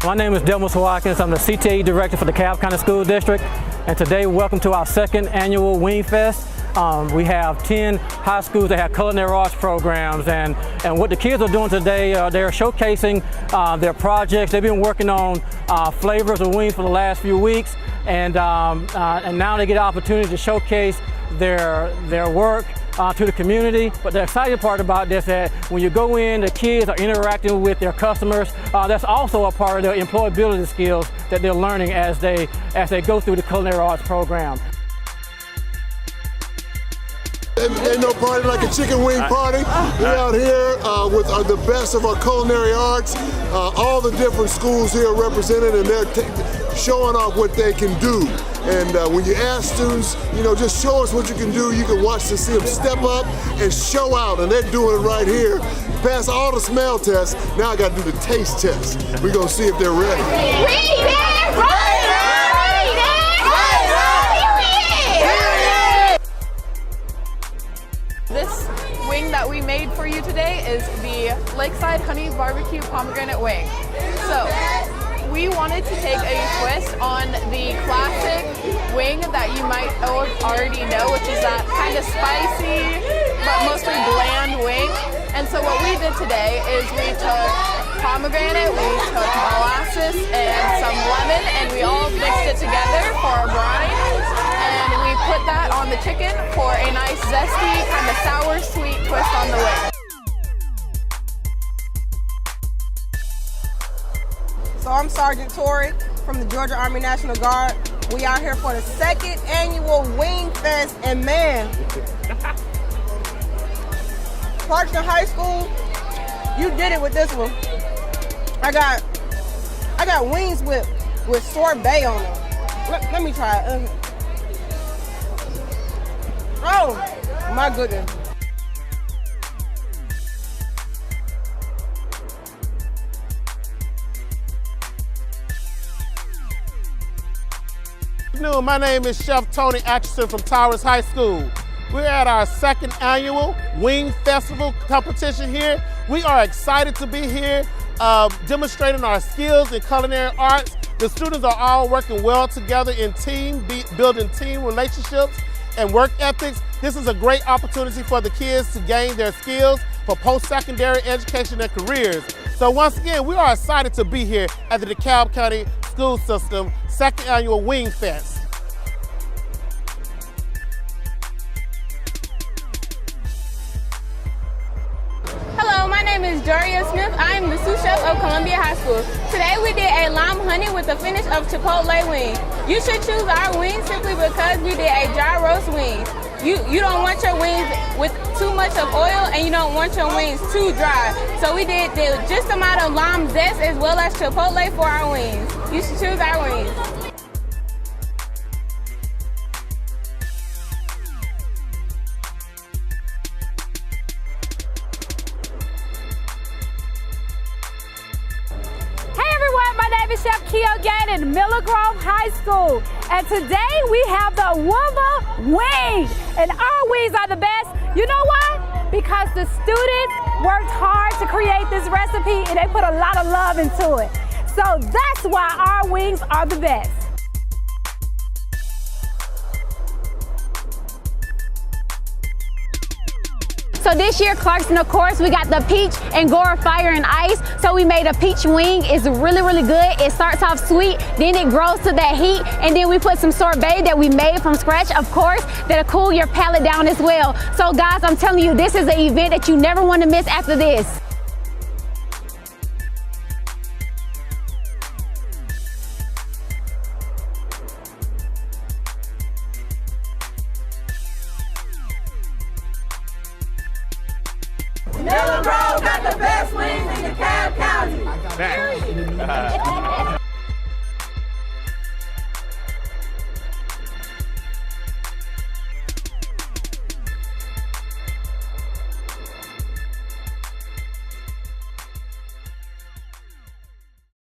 My name is Delmus Watkins. I'm the CTE Director for the DeKalb County School District. And today, welcome to our second annual Wing Fest. We have 10 high schools that have culinary arts programs. And what the kids are doing today, they're showcasing their projects. They've been working on flavors of wings for the last few weeks. And now they get an opportunity to showcase their work to the community. But the exciting part about this is that when you go in, the kids are interacting with their customers. That's also a part of their employability skills that they're learning as they go through the culinary arts program. Ain't no party like a chicken wing party. We're out here with the best of our culinary arts. All the different schools here are represented, and they're showing off what they can do. And when you ask students, just show us what you can do, you can watch to see them step up and show out, and they're doing it right here. Pass all the smell tests. Now I got to do the taste test. We're gonna see if they're ready. This wing that we made for you today is the Lakeside Honey Barbecue Pomegranate Wing. So we wanted to take a twist on the classic wing that you might already know, which is that kind of spicy but mostly bland wing. And so what we did today is we took pomegranate, we took molasses and some lemon, and we all mixed it together for a brine. And we put that on the chicken for a nice zesty, kind of sour, sweet twist on the wing. So I'm Sergeant Tori from the Georgia Army National Guard. We out here for the second annual Wing Fest, and man, Clarkston High School, you did it with this one. I got wings with sorbet on them. Let me try it. Oh, my goodness. My name is Chef Tony Atchison from Towers High School. We're at our second annual Wing Festival competition here. We are excited to be here, demonstrating our skills in culinary arts. The students are all working well together in team, building team relationships and work ethics. This is a great opportunity for the kids to gain their skills for post-secondary education and careers. So once again, we are excited to be here at the DeKalb County School System second annual Wing Fest. Hello, my name is Doria Smith. I am the sous chef of Columbia High School. Today we did a lime honey with a finish of Chipotle wing. You should choose our wings simply because we did a dry roast wing. You don't want your wings with too much of oil, and you don't want your wings too dry. So we did the just amount of lime zest as well as Chipotle for our wings. You should choose our wings. Chef Keo Gannon, Miller Grove High School. And today we have the Wumba Wing. And our wings are the best. You know why? Because the students worked hard to create this recipe and they put a lot of love into it. So that's why our wings are the best. So this year, Clarkston, of course, we got the peach and Gora Fire and Ice. So we made a peach wing. It's really, really good. It starts off sweet, then it grows to that heat, and then we put some sorbet that we made from scratch, of course, that'll cool your palate down as well. So guys, I'm telling you, this is an event that you never want to miss after this. Miller Grove got the best wings in DeKalb County.